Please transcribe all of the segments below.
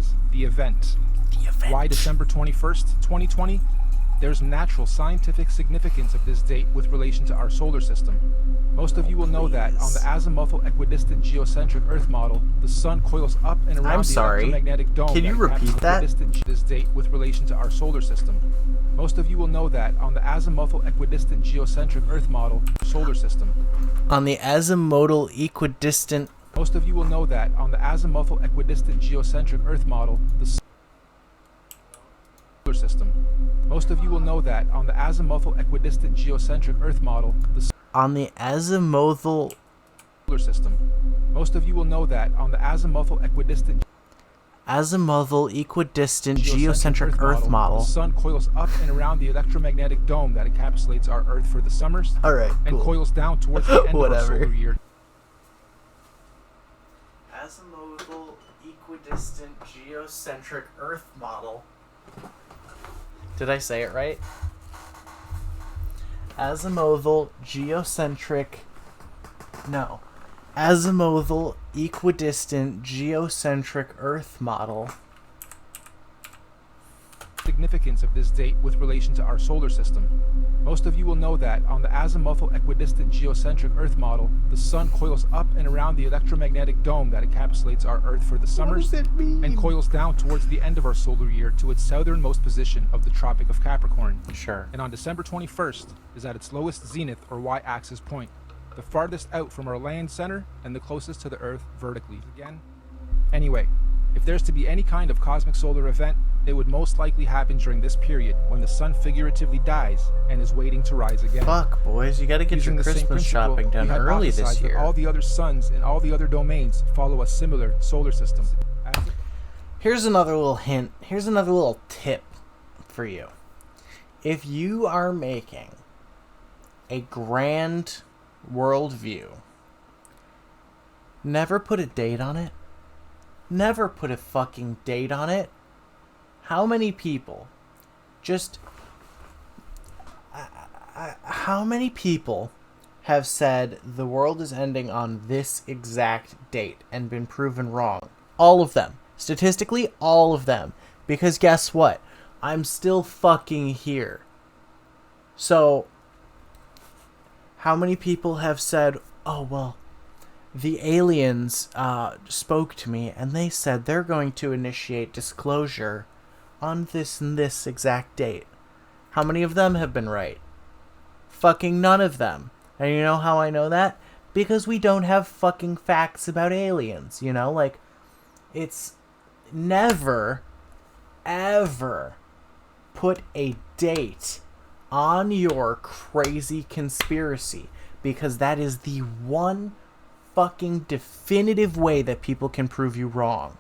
as the event. Why December 21st, 2020? There's natural scientific significance of this date with relation to our solar system. Most of you will know that on the azimuthal equidistant geocentric Earth model, the sun coils up and around the electromagnetic dome. Can you repeat that? This date with relation to our solar system. Most of you will know that on the azimuthal equidistant geocentric Earth model, solar system. On the azimuthal equidistant. Most of you will know that on the azimuthal equidistant geocentric Earth model, the solar system. Most of you will know that on the azimuthal equidistant geocentric Earth model, the on the azimuthal solar system. Most of you will know that on the azimuthal equidistant geocentric Earth model, the sun coils up and around the electromagnetic dome that encapsulates our Earth for the summers. All right, and cool. coils down towards the end of our solar year. Azimuthal equidistant geocentric Earth model. Did I say it right? Azimuthal equidistant geocentric Earth model. Significance of this date with relation to our solar system. Most of you will know that on the azimuthal equidistant geocentric Earth model, the sun coils up and around the electromagnetic dome that encapsulates our Earth for the summers and coils down towards the end of our solar year to its southernmost position of the Tropic of Capricorn. Sure. And on December 21st is at its lowest zenith or y-axis point, the farthest out from our land center and the closest to the Earth vertically. Again. Anyway, if there's to be any kind of cosmic solar event, it would most likely happen during this period when the sun figuratively dies and is waiting to rise again. Fuck, boys, you gotta get Using your the same Christmas principle, shopping done we early this hypothesized that year. all the other suns in all the other domains follow a similar solar system. Here's another little hint. Here's another little tip for you. If you are making a grand worldview, never put a date on it. Never put a fucking date on it. How many people how many people have said the world is ending on this exact date and been proven wrong? All of them. Statistically, all of them. Because guess what? I'm still fucking here. So, how many people have said, oh, well, the aliens spoke to me and they said they're going to initiate disclosure on this and this exact date? How many of them have been right? Fucking none of them. And you know how I know that? Because we don't have fucking facts about aliens, you know? Like, it's never, ever put a date on your crazy conspiracy, because that is the one fucking definitive way that people can prove you wrong.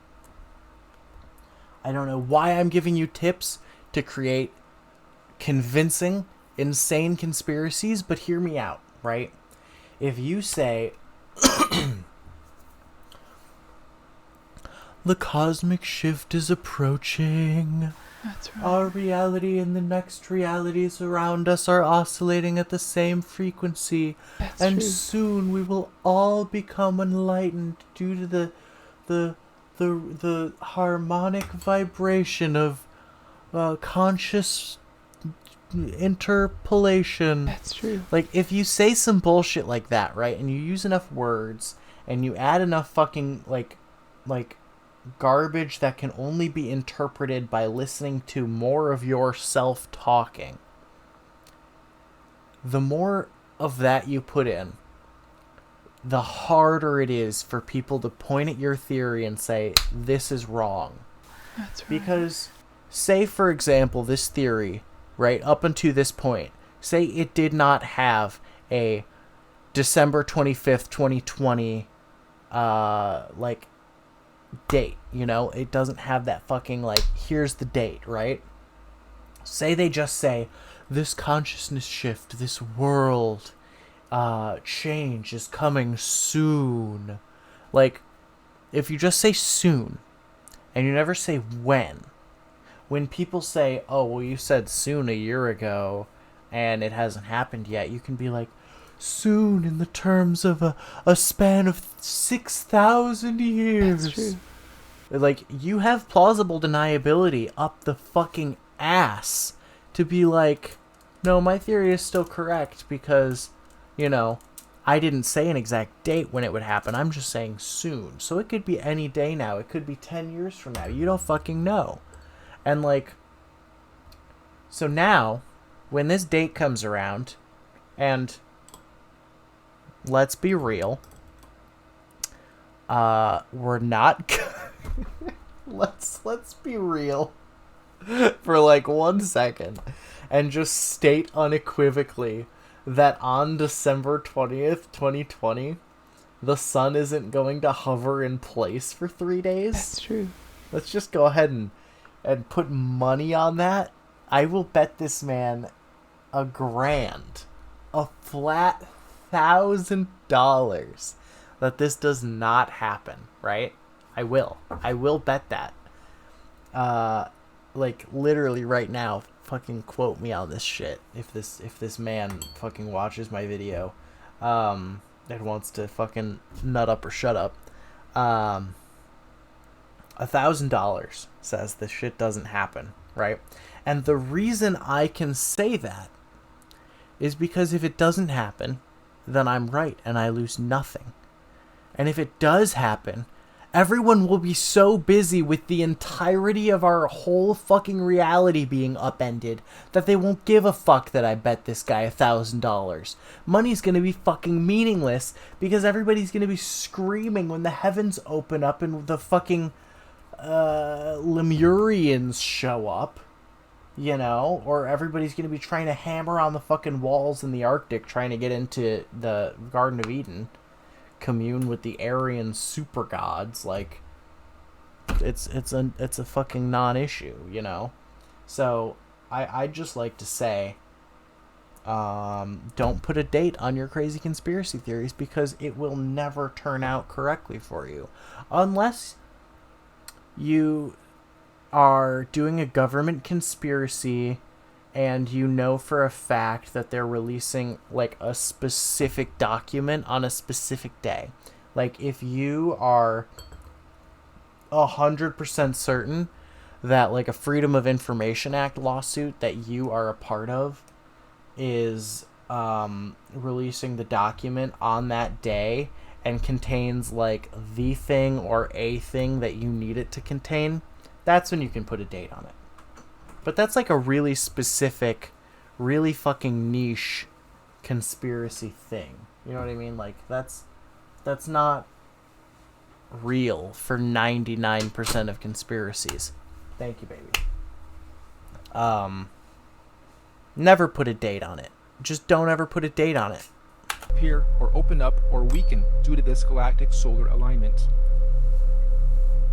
I don't know why I'm giving you tips to create convincing, insane conspiracies, but hear me out, right? If you say the cosmic shift is approaching, that's right. Our reality and the next realities around us are oscillating at the same frequency, That's and true. soon we will all become enlightened due to the harmonic vibration of conscious interpolation. That's true. Like, if you say some bullshit like that, right, and you use enough words and you add enough fucking like garbage that can only be interpreted by listening to more of yourself talking, the more of that you put in, the harder it is for people to point at your theory and say, this is wrong. That's right. Because, say, for example, this theory, right, up until this point, say it did not have a December 25th, 2020, date, you know? It doesn't have that fucking, here's the date, right? Say they just say, this consciousness shift, this world change is coming soon. If you just say soon, and you never say when people say, oh, well, you said soon a year ago, and it hasn't happened yet, you can be like, soon in the terms of a span of 6,000 years. That's true. Like, you have plausible deniability up the fucking ass to be like, no, my theory is still correct because, you know, I didn't say an exact date when it would happen. I'm just saying soon. So it could be any day now. It could be 10 years from now. You don't fucking know. And, like, so now, when this date comes around, and let's be real, we're not... let's be real for, like, 1 second and just state unequivocally that on December 20th, 2020, the sun isn't going to hover in place for 3 days. That's true. Let's just go ahead and put money on that. I will bet this man $1,000, a flat $1,000, that this does not happen, right? I will bet that. Like, literally right now, fucking quote me on this shit. If this man fucking watches my video, and wants to fucking nut up or shut up, $1,000 says this shit doesn't happen, right? And the reason I can say that is because if it doesn't happen, then I'm right and I lose nothing. And if it does happen, everyone will be so busy with the entirety of our whole fucking reality being upended that they won't give a fuck that I bet this guy $1,000. Money's gonna be fucking meaningless because everybody's gonna be screaming when the heavens open up and the fucking Lemurians show up, you know? Or everybody's gonna be trying to hammer on the fucking walls in the Arctic trying to get into the Garden of Eden, commune with the Aryan super gods. Like, it's a fucking non-issue, you know? So I'd just like to say, don't put a date on your crazy conspiracy theories because it will never turn out correctly for you unless you are doing a government conspiracy and you know for a fact that they're releasing, like, a specific document on a specific day. Like, if you are 100% certain that, like, a Freedom of Information Act lawsuit that you are a part of is releasing the document on that day and contains, like, the thing or a thing that you need it to contain, that's when you can put a date on it. But that's like a really specific, really fucking niche conspiracy thing. You know what I mean? Like, that's not real for 99% of conspiracies. Thank you, baby. Never put a date on it. Just don't ever put a date on it. Appear or open up or weaken due to this galactic solar alignment.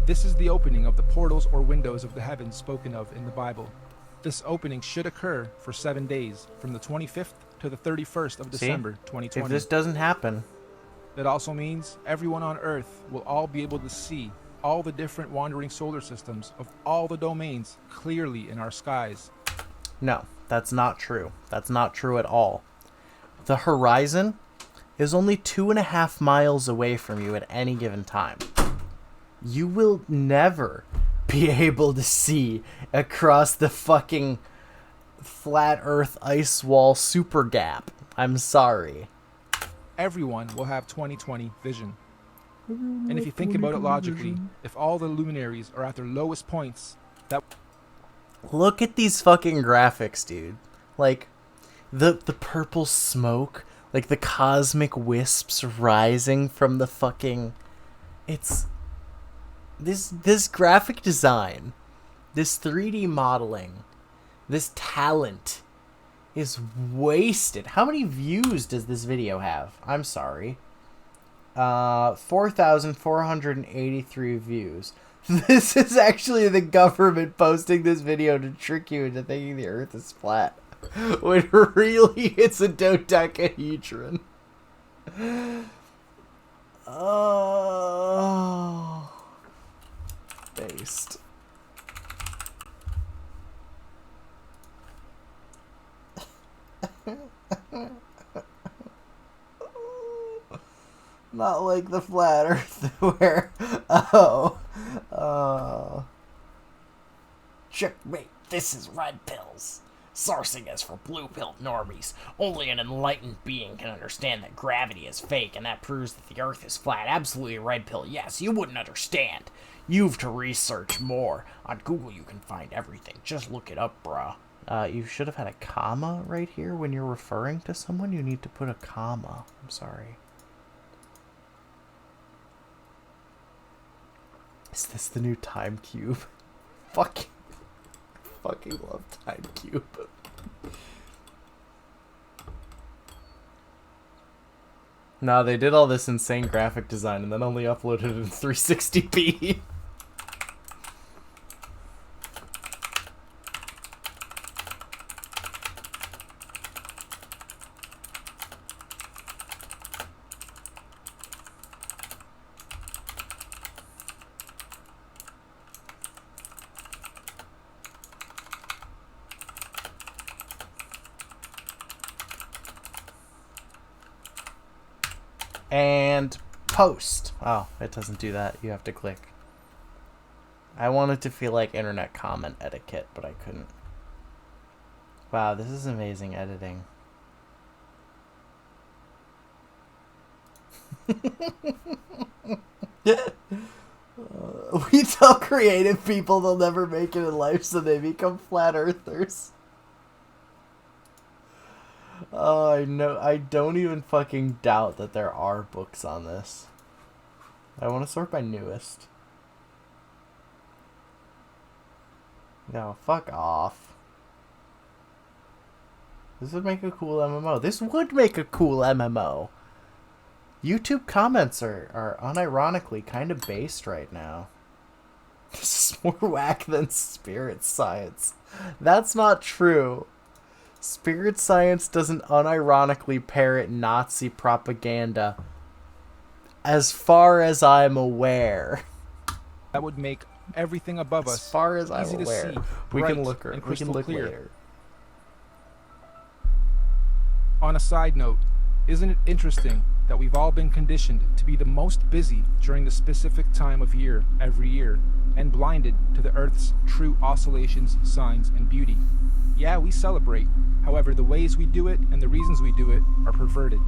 This is the opening of the portals or windows of the heavens spoken of in the Bible. This opening should occur for 7 days, from the 25th to the 31st of December 2020. If this doesn't happen... That also means everyone on Earth will all be able to see all the different wandering solar systems of all the domains clearly in our skies. No, that's not true. That's not true at all. The horizon is only 2.5 miles away from you at any given time. You will never be able to see across the fucking flat earth ice wall super gap. I'm sorry. Everyone will have 20/20 vision. And if you think about it logically, if all the luminaries are at their lowest points, that... Look at these fucking graphics, dude. Like, the purple smoke, like the cosmic wisps rising from the fucking... It's... This graphic design, this 3D modeling, this talent is wasted. How many views does this video have? I'm sorry. 4,483 views. This is actually the government posting this video to trick you into thinking the Earth is flat, when really it's a dodecahedron. Oh... Based. Not like the flat earth where Checkmate. This is Red Pills. Sourcing is for blue-pilled normies. Only an enlightened being can understand that gravity is fake, and that proves that the Earth is flat. Absolutely a red pill. Yes, you wouldn't understand. You've to research more. On Google you can find everything. Just look it up, bruh. You should have had a comma right here when you're referring to someone. You need to put a comma. I'm sorry. Is this the new time cube? Fucking love time cube. Nah, they did all this insane graphic design and then only uploaded it in 360p. And post. Oh, it doesn't do that. You have to click. I wanted to feel like internet comment etiquette, but I couldn't. Wow, this is amazing editing. We tell creative people they'll never make it in life, so they become flat earthers. Oh, I know. I don't even fucking doubt that there are books on this. I want to sort by newest. No, fuck off. This would make a cool MMO. This would make a cool MMO. YouTube comments are unironically kind of based right now. This is more whack than Spirit Science. That's not true. Spirit Science doesn't unironically parrot Nazi propaganda, as far as I'm aware. That would make everything above us as far as I'm easy aware. to see, We bright can look. and We can look clear. later. On a side note, isn't it interesting that we've all been conditioned to be the most busy during the specific time of year every year, and blinded to the Earth's true oscillations, signs, and beauty? Yeah, we celebrate. However, the ways we do it and the reasons we do it are perverted.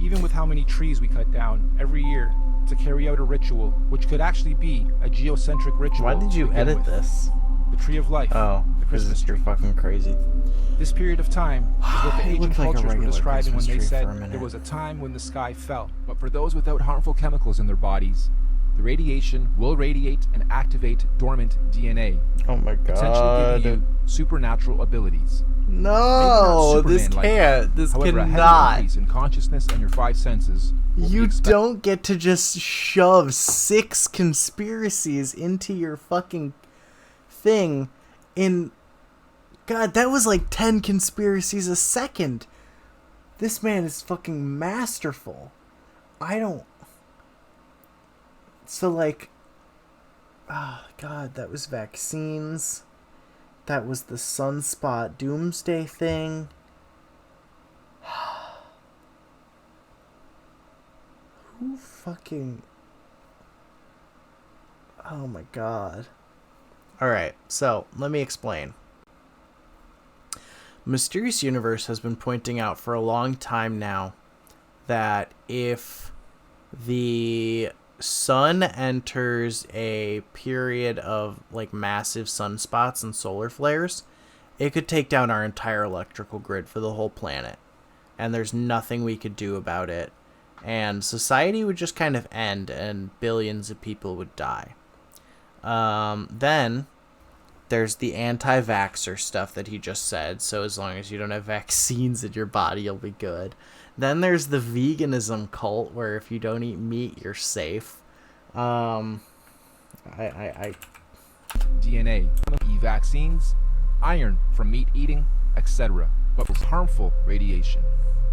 Even with how many trees we cut down every year to carry out a ritual, which could actually be a geocentric ritual. Why did you edit this? The Tree of Life. Oh, the because Christmas you're tree. fucking crazy. This period of time is what the It ancient looked like a cultures were regular describing when Christmas they tree said for a minute. there was a time when the sky fell. But for those without harmful chemicals in their bodies, the radiation will radiate and activate dormant DNA, Oh my potentially god. giving you supernatural abilities. No, Maybe not this Superman-like. can't. This However, a heavy cannot. increase in consciousness and your five senses will be You expected. don't get to just shove 6 conspiracies into your fucking thing in... God, that was like 10 conspiracies a second. This man is fucking masterful. I don't... So, like... Ah, God, that was vaccines. That was the sunspot doomsday thing. Who fucking... Oh my god. Alright, so, let me explain. Mysterious Universe has been pointing out for a long time now that if the sun enters a period of like massive sunspots and solar flares, it could take down our entire electrical grid for the whole planet. And there's nothing we could do about it. And society would just kind of end and billions of people would die. Then there's the anti-vaxxer stuff that he just said. So as long as you don't have vaccines in your body, you'll be good. Then there's the veganism cult, where if you don't eat meat, you're safe. DNA, vaccines, iron from meat eating, etc. But was harmful radiation.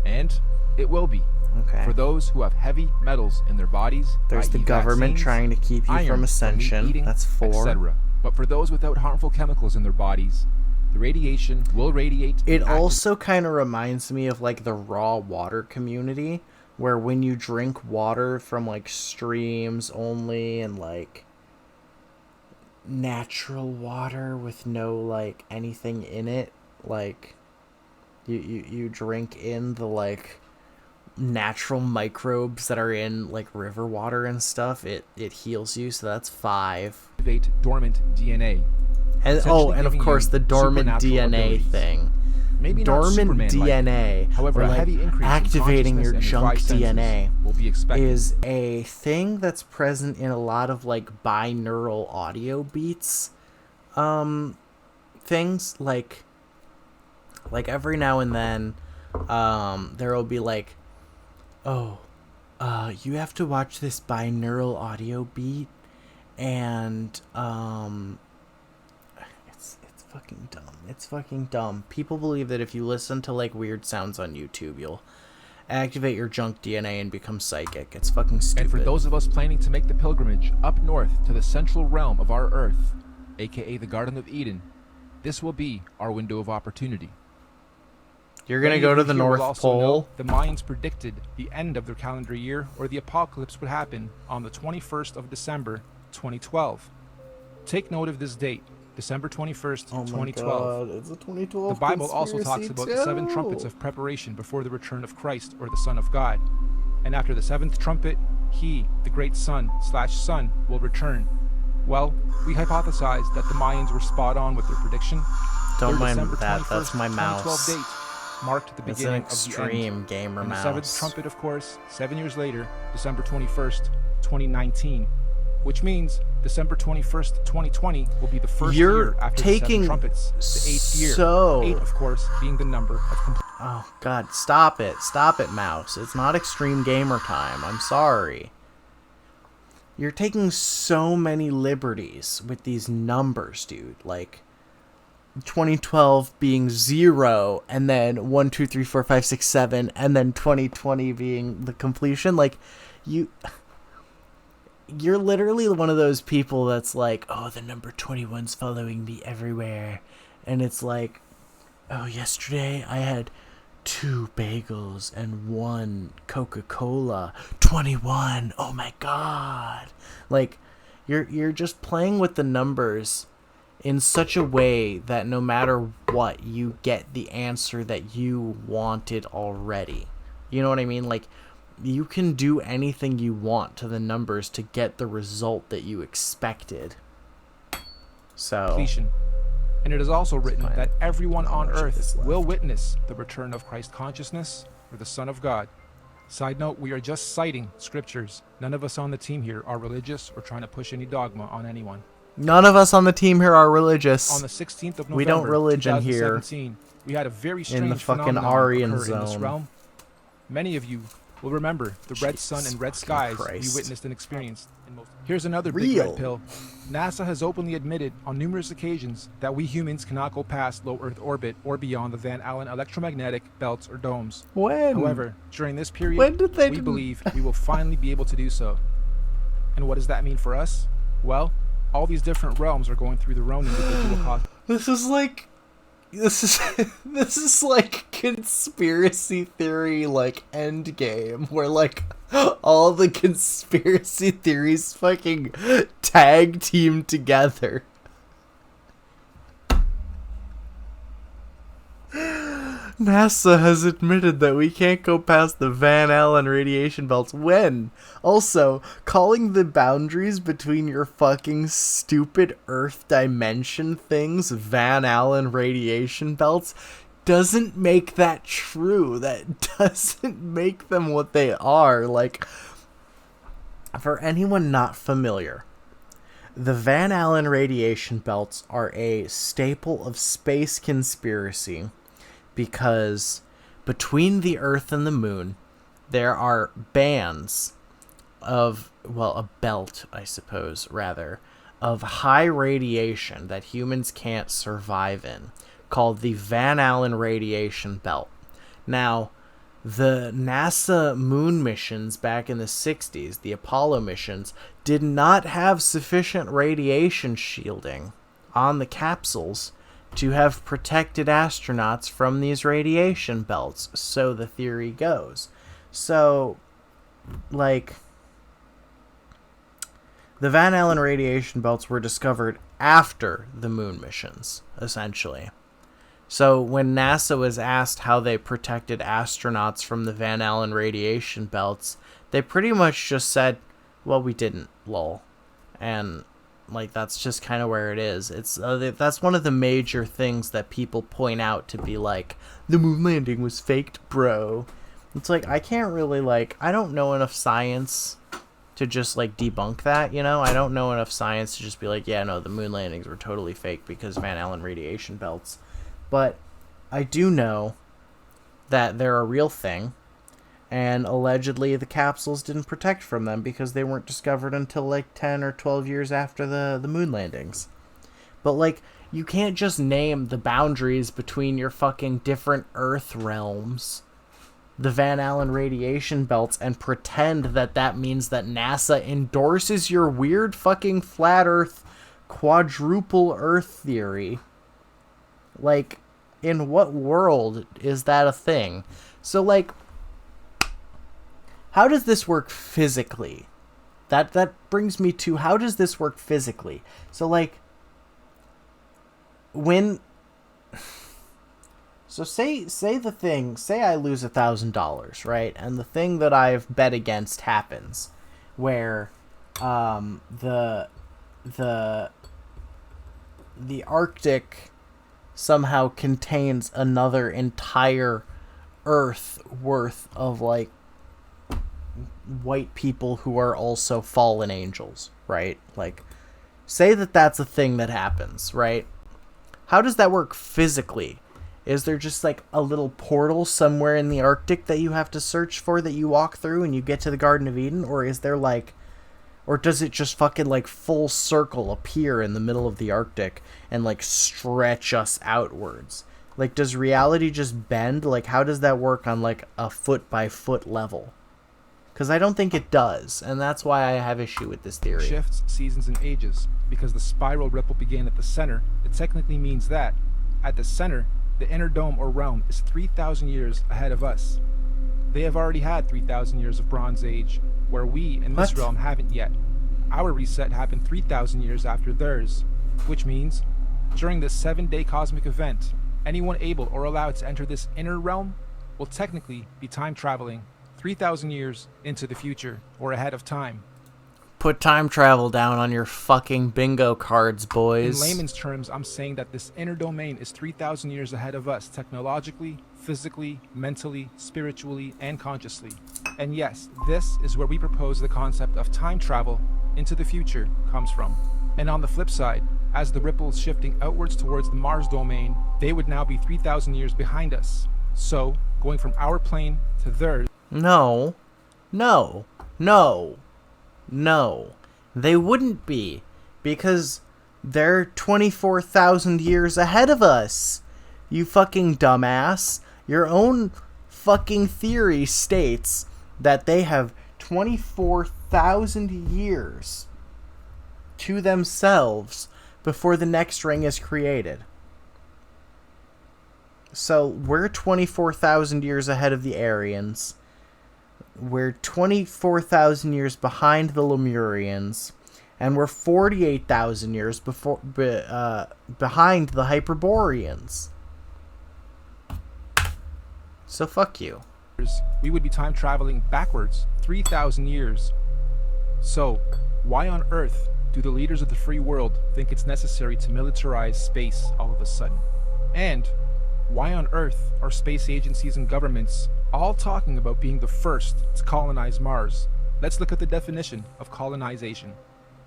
And it will be. Okay. For those who have heavy metals in their bodies, There's the i.e. government vaccines, trying to keep you iron from meat ascension. eating, That's 4. etc. But for those without harmful chemicals in their bodies, the radiation will radiate. It and also kind of reminds me of like the raw water community, where when you drink water from like streams only and like natural water with no like anything in it. Like you drink in the like natural microbes that are in like river water and stuff. It heals you, so that's 5. Activate dormant DNA. And Essentially and of giving course you the dormant supernatural DNA abilities. thing. Maybe not Dormant Superman-like. DNA, However, or a like heavy increase in activating your consciousness and junk five senses DNA, will be expected. is a thing that's present in a lot of like binaural audio beats things. Like every now and then there will be like, oh, you have to watch this binaural audio beat, and it's fucking dumb. It's fucking dumb. People believe that if you listen to like weird sounds on YouTube, you'll activate your junk DNA and become psychic. It's fucking stupid. And for those of us planning to make the pilgrimage up north to the central realm of our Earth, aka the Garden of Eden, this will be our window of opportunity. You're gonna Many go of to you the here will North also know Pole? the Mayans predicted the end of their calendar year, or the apocalypse, would happen on the 21st of December, 2012. Take note of this date, December 21st, 2012. It's a 2012 The Bible also talks about the 7 trumpets of preparation before the return of Christ, or the Son of God. And after the 7th trumpet, he, the great Son, will return. Well, we hypothesized that the Mayans were spot on with their prediction. Don't Their mind December that. 21st, That's my 2012 mouse. date marked the It's an beginning of the end. extreme gamer And the mouse. 7th trumpet, of course, 7 years later, December 21st, 2019. Which means December 21st, 2020 will be the first You're year after taking the 7 trumpets. The 8th year. so- 8, of course, being the number of complete. Oh god, stop it, mouse. It's not extreme gamer time. I'm sorry. You're taking so many liberties with these numbers, dude. Like 2012 being 0, and then 1 2 3 4 5 6 7, and then 2020 being the completion. Like you're literally one of those people that's like, oh, the number 21's following me everywhere. And it's like, oh, yesterday I had 2 bagels and 1 Coca-Cola. 21. Oh my god. Like, you're just playing with the numbers in such a way that no matter what, you get the answer that you wanted already. You know what I mean? Like, you can do anything you want to the numbers to get the result that you expected. So, Completion. And it is also written fine. that everyone Not on much of earth this left. will witness the return of Christ consciousness, or the Son of God. Side note, we are just citing scriptures. None of us on the team here are religious or trying to push any dogma on anyone. none of us on the team here are religious. On the 16th of November, We don't religion here 2017, we had a very strange the fucking phenomenon Aryan occur in this zone. realm. Many of you will remember the red sun Jesus and red fucking skies Christ. you witnessed and experienced. Here's another big Real. red pill. NASA has openly admitted on numerous occasions that we humans cannot go past low Earth orbit or beyond the Van Allen electromagnetic belts or domes. When? However, during this period, When did they we do- believe we will finally be able to do so. And what does that mean for us? Well, all these different realms are going through their own individual cosmos. This is like conspiracy theory, like Endgame, where like all the conspiracy theories fucking tag team together. NASA has admitted that we can't go past the Van Allen radiation belts. When? Also, calling the boundaries between your fucking stupid Earth dimension things Van Allen radiation belts doesn't make that true. That doesn't make them what they are. Like, for anyone not familiar, the Van Allen radiation belts are a staple of space conspiracy. Because between the Earth and the Moon, there are bands of, well, a belt, I suppose, rather, of high radiation that humans can't survive in, called the Van Allen radiation belt. Now, the NASA moon missions back in the 60s, the Apollo missions, did not have sufficient radiation shielding on the capsules to have protected astronauts from these radiation belts, so the theory goes. So, like The Van Allen radiation belts were discovered after the moon missions, essentially. So when NASA was asked how they protected astronauts from the Van Allen radiation belts, they pretty much just said, well, we didn't, lol. And, like, that's just kind of where it is. It's that's one of the major things that people point out to be like, the moon landing was faked, bro. It's like, I can't really, like, I don't know enough science to just, like, debunk that, you know? I don't know enough science to just be like, yeah, no, the moon landings were totally fake because Van Allen radiation belts. But I do know that they're a real thing, and allegedly the capsules didn't protect from them because they weren't discovered until like 10 or 12 years after the moon landings. But like, you can't just name the boundaries between your fucking different Earth realms, the Van Allen radiation belts, and pretend that that means that NASA endorses your weird fucking flat Earth, quadruple Earth theory. Like, in what world is that a thing? So, like, how does this work physically? That brings me to, how does this work physically? So, like, when... So, say I lose $1,000, right? And the thing that I've bet against happens, where the Arctic somehow contains another entire Earth worth of, like, white people who are also fallen angels, right? Like, say that that's a thing that happens, right? How does that work physically? Is there just, like, a little portal somewhere in the Arctic that you have to search for that you walk through and you get to the Garden of Eden? Or is there, like... Or does it just fucking, like, full circle appear in the middle of the Arctic and, like, stretch us outwards? Like, does reality just bend? Like, how does that work on, like, a foot-by-foot level? Because I don't think it does, and that's why I have issue with this theory. Shifts, seasons, and ages. Because the spiral ripple began at the center, it technically means that, at the center, the inner dome or realm is 3,000 years ahead of us. They have already had 3,000 years of Bronze Age, where we, in this realm, haven't yet. Our reset happened 3,000 years after theirs, which means, during this 7-day cosmic event, anyone able or allowed to enter this inner realm will technically be time traveling 3,000 years into the future, or ahead of time. Put time travel down on your fucking bingo cards, boys. In layman's terms, I'm saying that this inner domain is 3,000 years ahead of us, technologically, physically, mentally, spiritually, and consciously. And yes, this is where we propose the concept of time travel into the future comes from. And on the flip side, as the ripples shifting outwards towards the Mars domain, they would now be 3,000 years behind us. So, going from our plane to theirs... No. They wouldn't be, because they're 24,000 years ahead of us. You fucking dumbass. Your own fucking theory states that they have 24,000 years to themselves before the next ring is created. So we're 24,000 years ahead of the Aryans. We're 24,000 years behind the Lemurians, and we're 48,000 years behind the Hyperboreans. So fuck you. We would be time traveling backwards 3,000 years. So, why on earth do the leaders of the free world think it's necessary to militarize space all of a sudden? And why on earth are space agencies and governments all talking about being the first to colonize Mars? Let's look at the definition of colonization.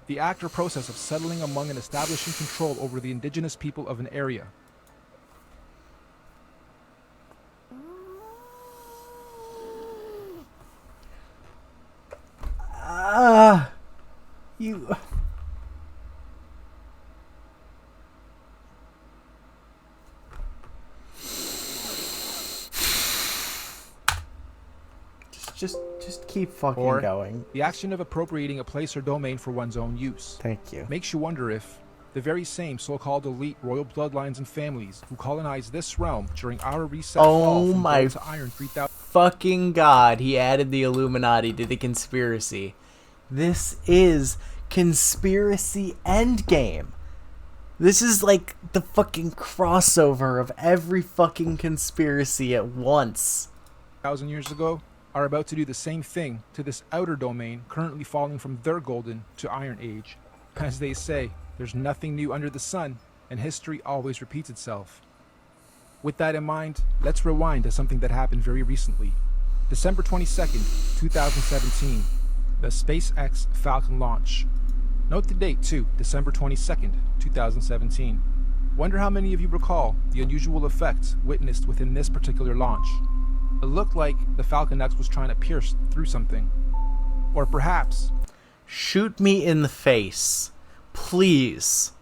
The act or process of settling among and establishing control over the indigenous people of an area. You... Just keep fucking going. The action of appropriating a place or domain for one's own use. Thank you. Makes you wonder if the very same so-called elite royal bloodlines and families who colonized this realm during our reset fall from gold to iron 3,000 fucking god, he added the Illuminati to the conspiracy. This is Conspiracy Endgame. This is like the fucking crossover of every fucking conspiracy at once. 1,000 years ago, are about to do the same thing to this outer domain currently falling from their golden to iron age. As they say, there's nothing new under the sun, and history always repeats itself. With that in mind, let's rewind to something that happened very recently. December 22nd, 2017, the SpaceX Falcon launch. Note the date too, December 22nd, 2017. Wonder how many of you recall the unusual effects witnessed within this particular launch. It looked like the Falcon X was trying to pierce through something. Or perhaps... Shoot me in the face. Please.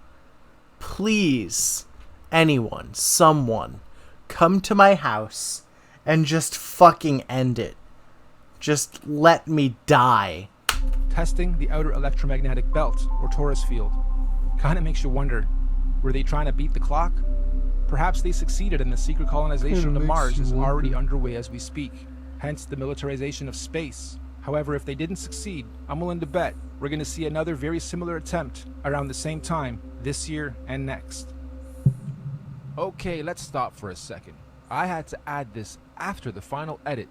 Please. Anyone, someone, come to my house and just fucking end it. Just let me die. testing the outer electromagnetic belt, or torus field. Kinda makes you wonder, were they trying to beat the clock? Perhaps they succeeded and the secret colonization of Mars is already underway as we speak, hence the militarization of space. However, if they didn't succeed, I'm willing to bet we're going to see another very similar attempt around the same time this year and next. Okay, let's stop for a second. I had to add this after the final edit.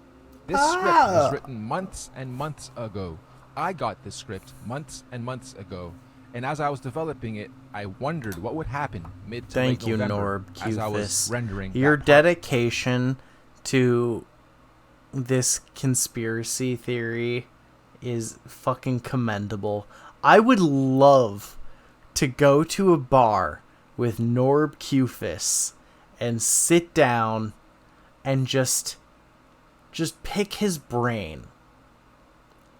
This script was written months and months ago. I got this script months and months ago. And as I was developing it, I wondered what would happen mid to late November Norb, as I was rendering. Your dedication to this conspiracy theory is fucking commendable. I would love to go to a bar with Norb Cufus and sit down and just pick his brain.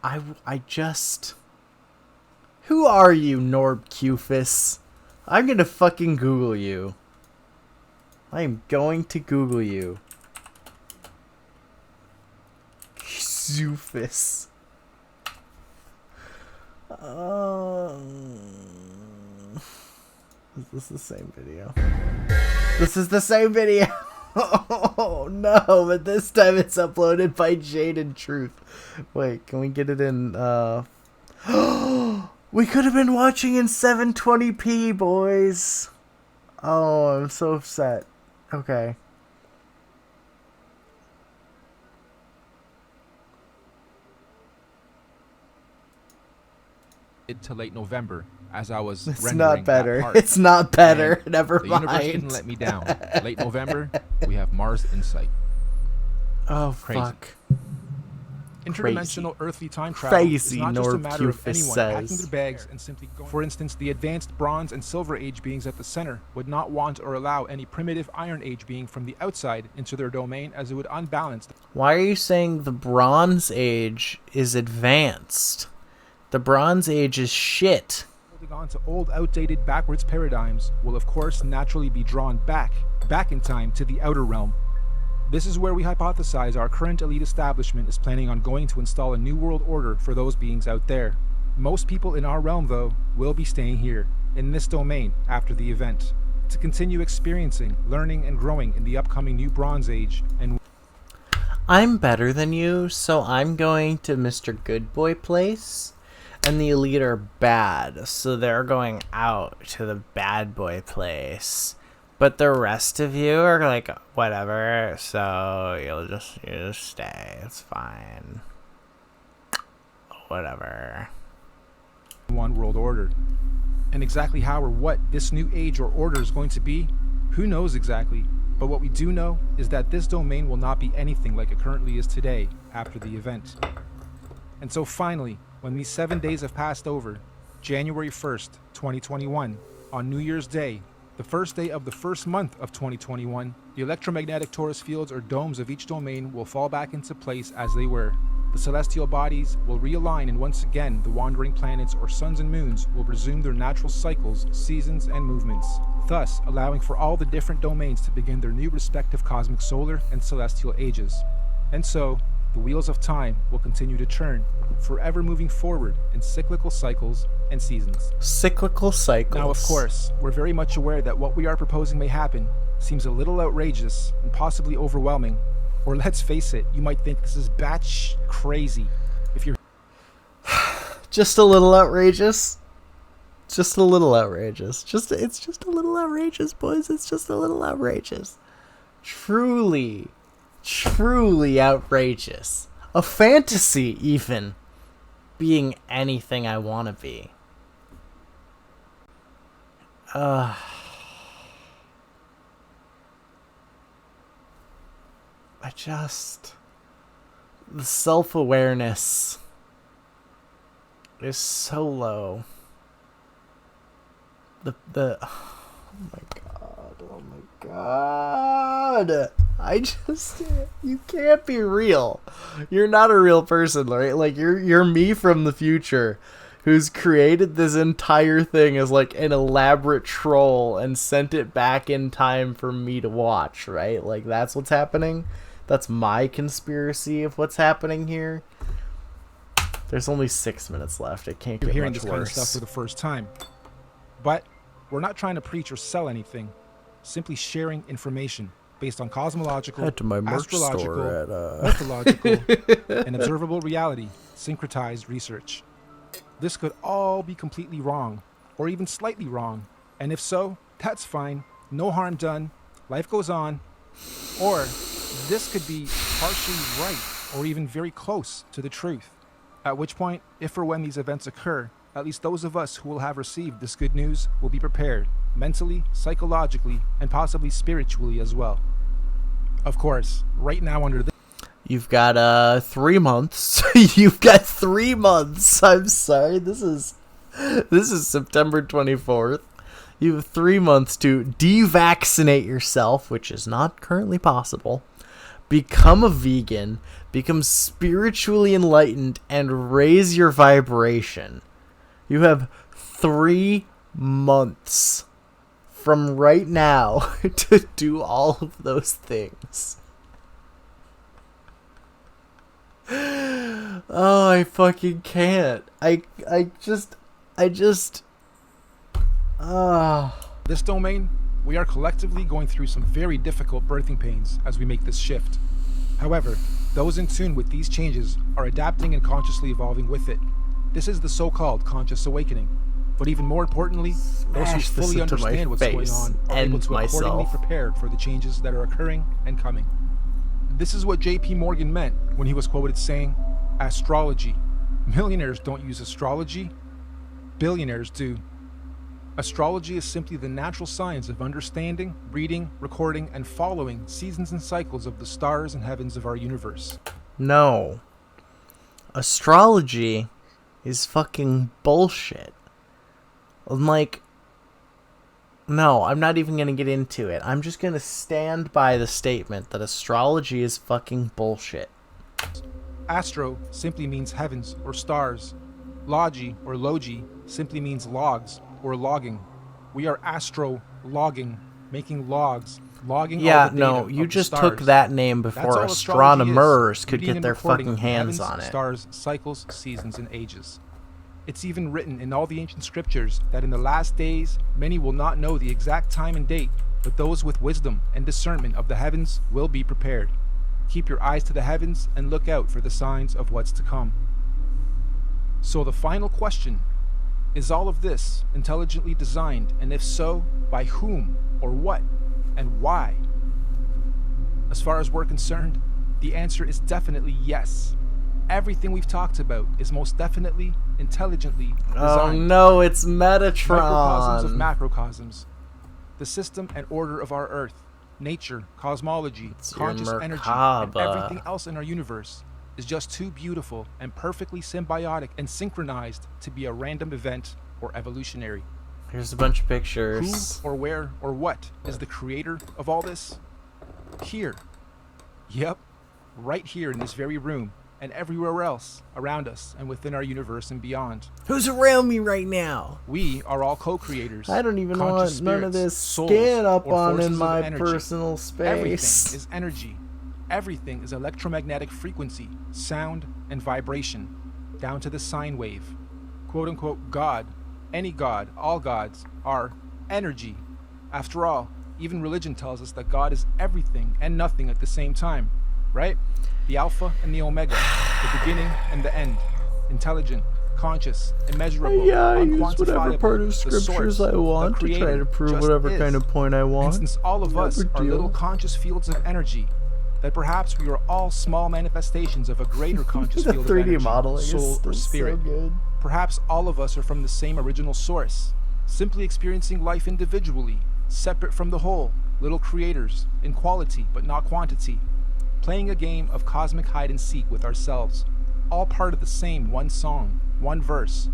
I just... Who are you, Norb Cufus? I'm gonna fucking Google you. I am going to Google you. Cufus. Is this the same video? This is the same video! Oh no, but this time it's uploaded by Jade and Truth. Wait, can we get it in, We could have been watching in 720p, boys. Oh, I'm so upset. Okay. To late November, as I was It's rendering not better. that part. It's not better. And Never the mind. universe didn't let me down. Late November, we have Mars Insight. Oh, Crazy. fuck. Interdimensional earthly time travel is not just a Norb matter of Cufus anyone says. packing their bags and simply going. For instance, the advanced Bronze and Silver Age beings at the center would not want or allow any primitive Iron Age being from the outside into their domain, as it would unbalance. Why are you saying the Bronze Age is advanced? The Bronze Age is shit. Holding on to old, outdated, backwards paradigms will of course naturally be drawn back in time to the outer realm. This is where we hypothesize our current elite establishment is planning on going to install a new world order for those beings out there. Most people in our realm, though, will be staying here, in this domain, after the event, to continue experiencing, learning, and growing in the upcoming new Bronze Age. And I'm better than you, so I'm going to Mr. Good Boy Place, and the elite are bad, so they're going out to the Bad Boy Place. But the rest of you are like, whatever, so you just stay. It's fine. Whatever. one world order. And exactly how or what this new age or order is going to be, who knows exactly. But what we do know is that this domain will not be anything like it currently is today after the event. And so finally, when these 7 days have passed over, January 1st, 2021, on New Year's Day, the first day of the first month of 2021, the electromagnetic torus fields or domes of each domain will fall back into place as they were. The celestial bodies will realign, and once again the wandering planets or suns and moons will resume their natural cycles, seasons, and movements, thus allowing for all the different domains to begin their new respective cosmic solar and celestial ages. And so, the wheels of time will continue to churn, forever moving forward in cyclical cycles and seasons. Cyclical cycles. Now, of course, we're very much aware that what we are proposing may happen seems a little outrageous and possibly overwhelming. Or let's face it, you might think this is batch crazy if you're just a little outrageous. just a little outrageous. It's just a little outrageous, boys. It's just a little outrageous. Truly outrageous. A fantasy, even, being anything I want to be. The self-awareness is so low. Oh my god. You can't be real. You're not a real person, right? Like, you're me from the future who's created this entire thing as like an elaborate troll and sent it back in time for me to watch, right? Like, that's what's happening. That's my conspiracy of what's happening here. There's only 6 minutes left. It can't get hearing much this worse. kind of stuff for the first time. But we're not trying to preach or sell anything. Simply sharing information based on cosmological, Head to my merch astrological, store at, mythological, and observable reality, syncretized research. This could all be completely wrong, or even slightly wrong. And if so, that's fine. No harm done. Life goes on. Or this could be partially right, or even very close to the truth. At which point, if or when these events occur, at least those of us who will have received this good news will be prepared, mentally, psychologically, and possibly spiritually as well. Of course, right now under this... You've got 3 months. You've got 3 months. I'm sorry. This is September 24th. You have 3 months to devaccinate yourself, which is not currently possible. Become a vegan, become spiritually enlightened, and raise your vibration. You have 3 months from right now to do all of those things. Oh, I fucking can't. This domain, we are collectively going through some very difficult birthing pains as we make this shift. However, those in tune with these changes are adapting and consciously evolving with it. This is the so-called conscious awakening. But even more importantly, those who fully understand what's going on are able to accordingly prepare for the changes that are occurring and coming. This is what J.P. Morgan meant when he was quoted saying, "Astrology. Millionaires don't use astrology. Billionaires do. Astrology is simply the natural science of understanding, reading, recording, and following seasons and cycles of the stars and heavens of our universe." No. Astrology is fucking bullshit. No, I'm not even going to get into it. I'm just going to stand by the statement that astrology is fucking bullshit. Astro simply means heavens or stars. Logi or logi simply means logs or logging. We are astro-logging, making logs, logging all the data no, of you the just stars. took that name before astronomers could get their fucking hands on it. Stars, cycles, seasons, and ages. It's even written in all the ancient scriptures that in the last days, many will not know the exact time and date, but those with wisdom and discernment of the heavens will be prepared. Keep your eyes to the heavens and look out for the signs of what's to come. So the final question, is all of this intelligently designed, and if so, by whom or what and why? As far as we're concerned, the answer is definitely yes. Everything we've talked about is most definitely intelligently designed. Oh no, it's Metatron. Microcosms of macrocosms. The system and order of our Earth, nature, cosmology, conscious energy, and everything else in our universe is just too beautiful and perfectly symbiotic and synchronized to be a random event or evolutionary. Here's a bunch of pictures. Who or where or what is the creator of all this? Here. Yep, right here in this very room and everywhere else around us and within our universe and beyond. Who's around me right now? We are all co-creators. I don't even want none of this souls, skin up or on in forces of my energy. personal space. Everything is energy. Everything is electromagnetic frequency, sound, and vibration, down to the sine wave. Quote-unquote God, any God, all gods, are energy. After all, even religion tells us that God is everything and nothing at the same time, right? The Alpha and the Omega, the beginning and the end, intelligent, unconscious, immeasurable, Yeah, I use whatever unquantifiable, part of the scriptures source, I want the to try creator, to prove just whatever is. kind of point I want. And since all of No us big are deal. little conscious fields of energy, that perhaps we are all small manifestations of a greater conscious The field of 3D energy, modeling is soul, still or spirit. so good. Perhaps all of us are from the same original source, simply experiencing life individually, separate from the whole, little creators, in quality but not quantity, playing a game of cosmic hide and seek with ourselves, all part of the same one song, one verse,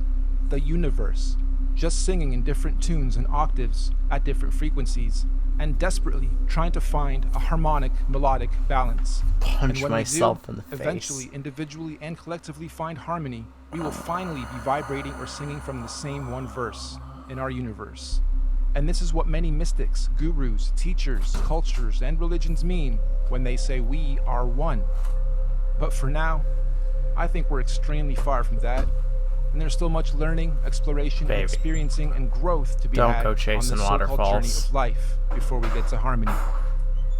the universe, just singing in different tunes and octaves at different frequencies, and desperately trying to find a harmonic, melodic balance. Punch And when myself we do, in the face. eventually, individually and collectively find harmony, we will finally be vibrating or singing from the same one verse in our universe. And this is what many mystics, gurus, teachers, cultures, and religions mean when they say we are one. But for now, I think we're extremely far from that. And there's still much learning, exploration, Baby. experiencing, and growth to be Don't had go on chasing this so-called journey waterfalls. of life before we get to harmony.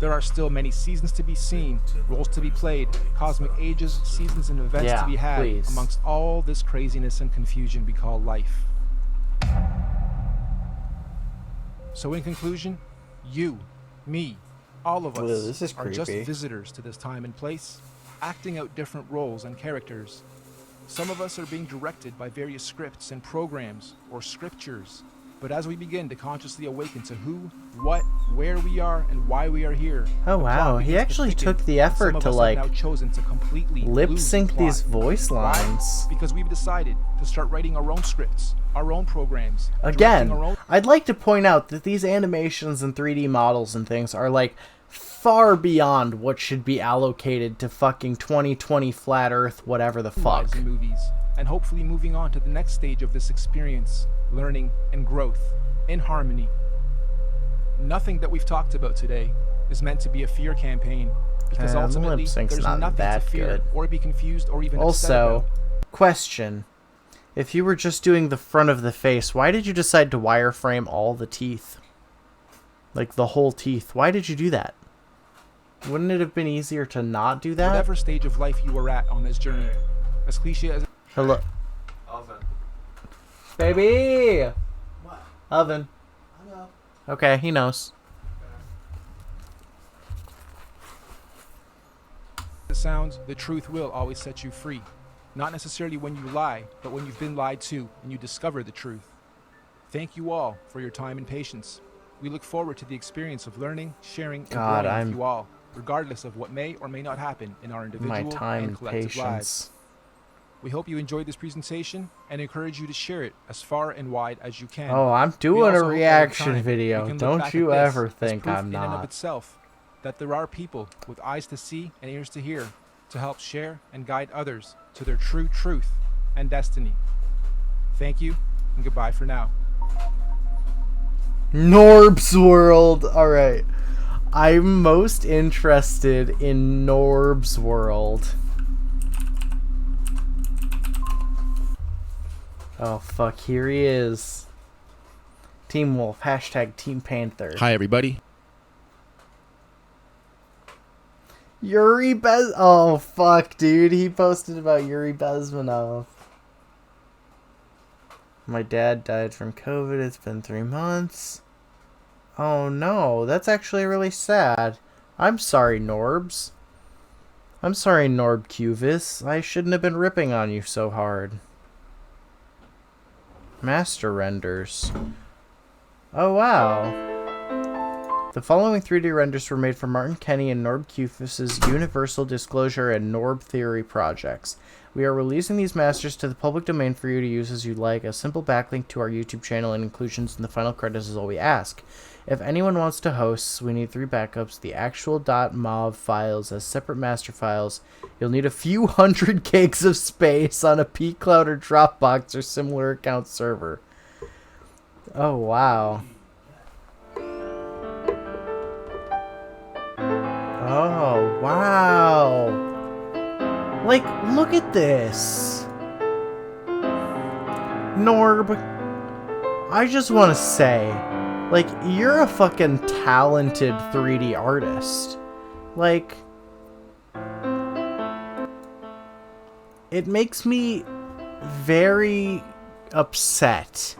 There are still many seasons to be seen, roles to be played, cosmic ages, seasons, and events Yeah, to be had please. amongst all this craziness and confusion we call life. So in conclusion, you, me, all of us Whoa, this is are just creepy. visitors to this time and place, acting out different roles and characters. Some of us are being directed by various scripts and programs or scriptures. But as we begin to consciously awaken to who, what, where we are, and why we are here, Oh the plot wow, he begins to actually thicken, took the and some effort of to us have like now chosen to completely lip lose the sync plot. these voice Why? lines. Because we've decided to start writing our own scripts, our own programs, Again, directing our own. I'd like to point out that these animations and 3D models and things are like far beyond what should be allocated to fucking 2020 flat earth whatever the lives fuck. and movies, and hopefully moving on to the next stage of this experience, learning and growth in harmony. Nothing that we've talked about today is meant to be a fear campaign, because the ultimately lip sync's there's not nothing to that fear good. or be confused or even upset Also, about. question. If you were just doing the front of the face, why did you decide to wireframe all the teeth? Like the whole teeth. Why did you do that? Wouldn't it have been easier to not do that? Whatever stage of life you are at on this journey, as cliche as Hello. Oven. Baby! What? Oven. I know. Okay, he knows. it sounds, the truth will always set you free. Not necessarily when you lie, but when you've been lied to and you discover the truth. Thank you all for your time and patience. We look forward to the experience of learning, sharing, and God, growing I'm- with you all, regardless of what may or may not happen in our individual My time and and collective lives. patience. We hope you enjoyed this presentation and encourage you to share it as far and wide as you can. Oh, I'm We doing also a hope that in reaction time, we video. can look Don't back you at this ever as think proof I'm in and of not. itself that there are people with eyes to see and ears to hear to help share and guide others to their true truth and destiny. Thank you and goodbye for now. Norb's World. Alright. I'm most interested in Norb's World. Oh, fuck. Here he is. Team Wolf. Hashtag Team Panther. Hi, everybody. Yuri Bez... Oh, fuck, dude. He posted about Yuri Bezmenov. My dad died from COVID. It's been 3 months. Oh, no. That's actually really sad. I'm sorry, Norbs. I'm sorry, Norb Cuvis. I shouldn't have been ripping on you so hard. Master renders. Oh, wow. The following 3D renders were made for Martin Kenny and Norb Cuvis's Universal Disclosure and Norb Theory projects. We are releasing these masters to the public domain for you to use as you like. A simple backlink to our YouTube channel and inclusions in the final credits is all we ask. If anyone wants to host, we need 3 backups. The actual .mov files as separate master files. You'll need a few hundred gigs of space on a pCloud or Dropbox or similar account server. Oh, wow. Oh, wow. Like, look at this. Norb, I just want to say, like, you're a fucking talented 3D artist. Like, it makes me very upset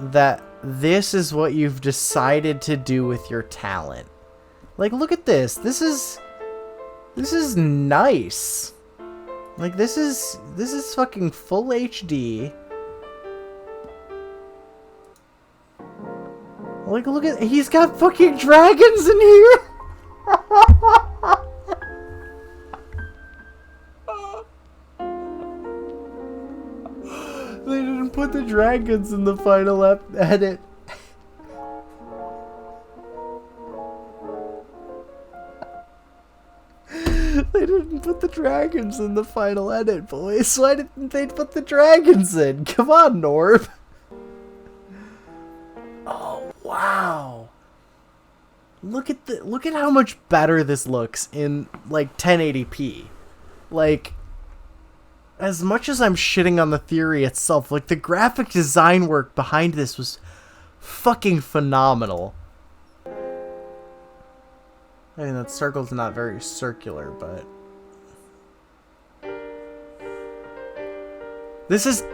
that this is what you've decided to do with your talent. Like, look at this. This is nice. Like, this is fucking full HD. Like, look at, he's got fucking dragons in here. They didn't put the dragons in the final edit. They didn't put the dragons in the final edit, boys. Why didn't they put the dragons in? Come on, Norb. Oh, wow. Look at how much better this looks in like 1080p. Like, as much as I'm shitting on the theory itself, like, the graphic design work behind this was fucking phenomenal. I mean, that circle's not very circular, but... This is...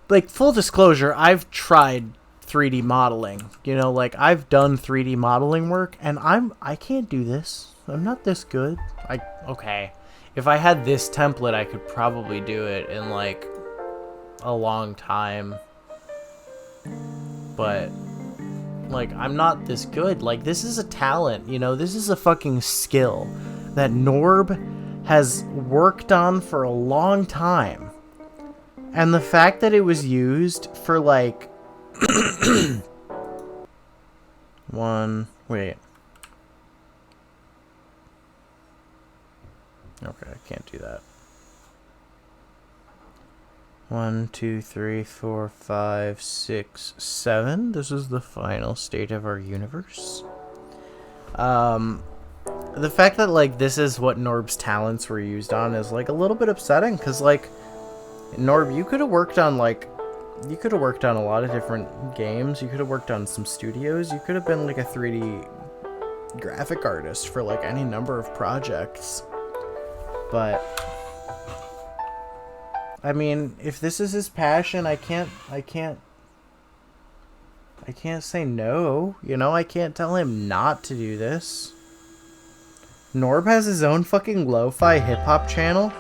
Like, full disclosure, I've tried 3D modeling. You know, like, I've done 3D modeling work, and I can't do this. I'm not this good. Okay. If I had this template, I could probably do it in, like, a long time. But... Like, I'm not this good. Like, this is a talent, you know? This is a fucking skill that Norb has worked on for a long time. And the fact that it was used for, like... Wait. Okay, I can't do that. 1, 2, 3, 4, 5, 6, 7. This is the final state of our universe. The fact that, like, this is what Norb's talents were used on is, like, a little bit upsetting, because, like, Norb, you could have worked on, like, you could have worked on a lot of different games. You could have worked on some studios. You could have been, like, a 3D graphic artist for, like, any number of projects. But... I mean, if this is his passion, I can't say no, you know? I can't tell him not to do this. Norb has his own fucking lo-fi hip-hop channel.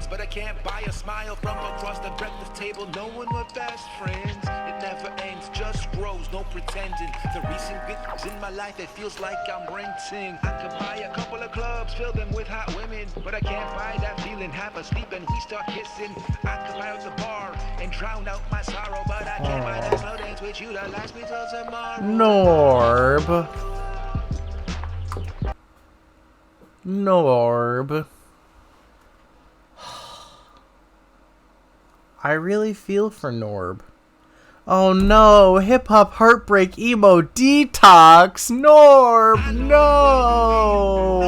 But I can't buy a smile from across the breakfast table. No one but best friends. It never ends, just grows, no pretending. The recent bits in my life, it feels like I'm renting. I could buy a couple of clubs, fill them with hot women, but I can't buy that feeling. Half asleep and we start kissing. I could buy out the bar and drown out my sorrow, but I can't buy that slow dance with you that lasts me till tomorrow. Norb. I really feel for Norb. Oh no, hip-hop heartbreak emo detox! Norb, no!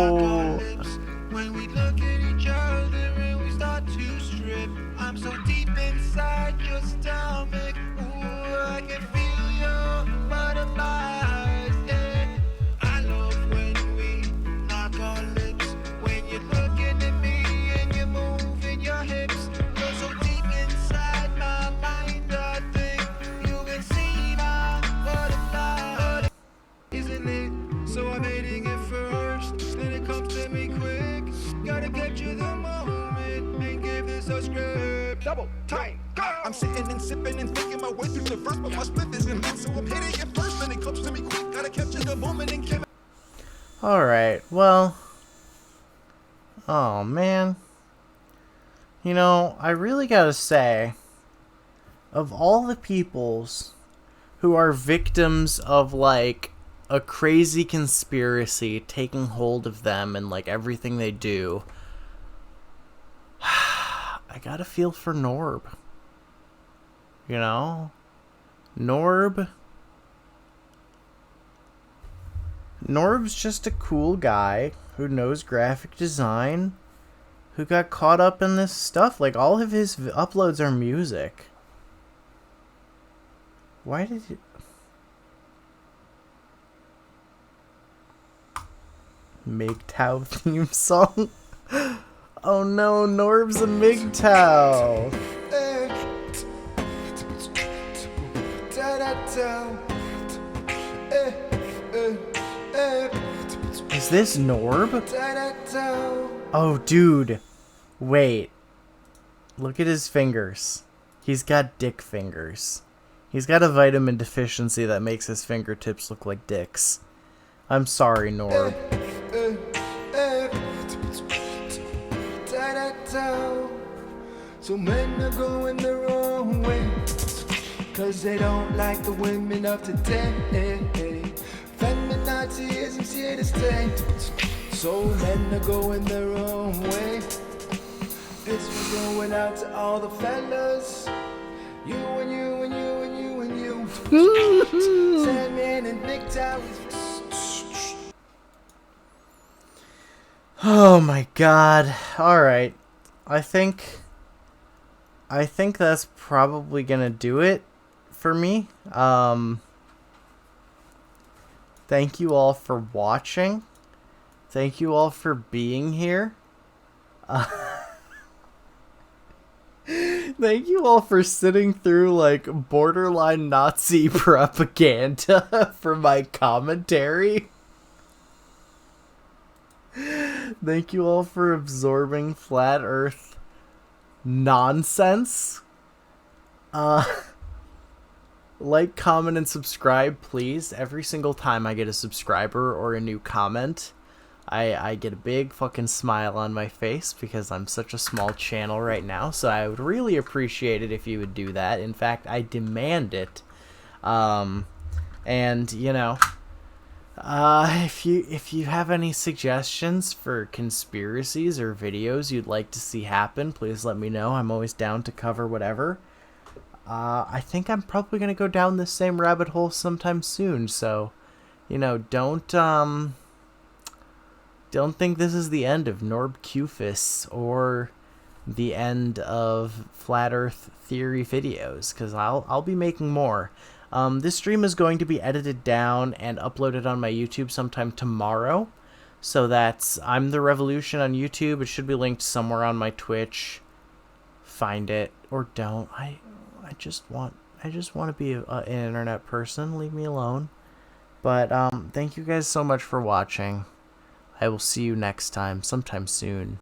When we look at each other and we start to strip, I'm so deep inside your stomach. Ooh, I can feel your butterflies. Yeah. I love when we lock our lips. When you're looking at me and you're moving your hips, you're so deep inside my mind. I think you can see my butterfly, isn't it? So I'm hating it first, then it comes to me quick. Gotta capture the moment and give this a script. Double time, go! I'm sitting and sipping and thinking my way through the verse, but my split isn't lit, so I'm hitting it first, then it comes to me quick. Gotta capture the moment and give it. Alright, well... Oh, man. You know, I really gotta say, of all the peoples who are victims of, like, a crazy conspiracy taking hold of them and, like, everything they do, I gotta feel for Norb. You know? Norb's just a cool guy who knows graphic design, who got caught up in this stuff. Like, all of his uploads are music. Why did you... MGTOW theme song? Oh no, Norb's a MGTOW. Is this Norb? Oh, dude. Wait. Look at his fingers. He's got dick fingers. He's got a vitamin deficiency that makes his fingertips look like dicks. I'm sorry, Norb. So men are going the wrong way, 'cause they don't like the women of today. Feminazism's here to stay. So men are going the wrong way. This was going out to all the fellas. You and you and you and you and you. Sandman and MGTOW. Oh my god. Alright. I think that's probably gonna do it for me. Thank you all for watching. Thank you all for being here. Thank you all for sitting through like borderline Nazi propaganda for my commentary. Thank you all for absorbing flat earth nonsense. Like, comment, and subscribe, please. Every single time I get a subscriber or a new comment, I get a big fucking smile on my face because I'm such a small channel right now. So I would really appreciate it if you would do that. In fact, I demand it. And you know, if you have any suggestions for conspiracies or videos you'd like to see happen, please let me know. I'm always down to cover whatever. I think I'm probably gonna go down this same rabbit hole sometime soon. So, you know, don't think this is the end of Norb Qfis or the end of Flat Earth Theory videos, because I'll be making more. This stream is going to be edited down and uploaded on my YouTube sometime tomorrow. So that's I'm the Revolution on YouTube. It should be linked somewhere on my Twitch. Find it or don't. I just want to be an internet person. Leave me alone. But thank you guys so much for watching. I will see you next time, sometime soon.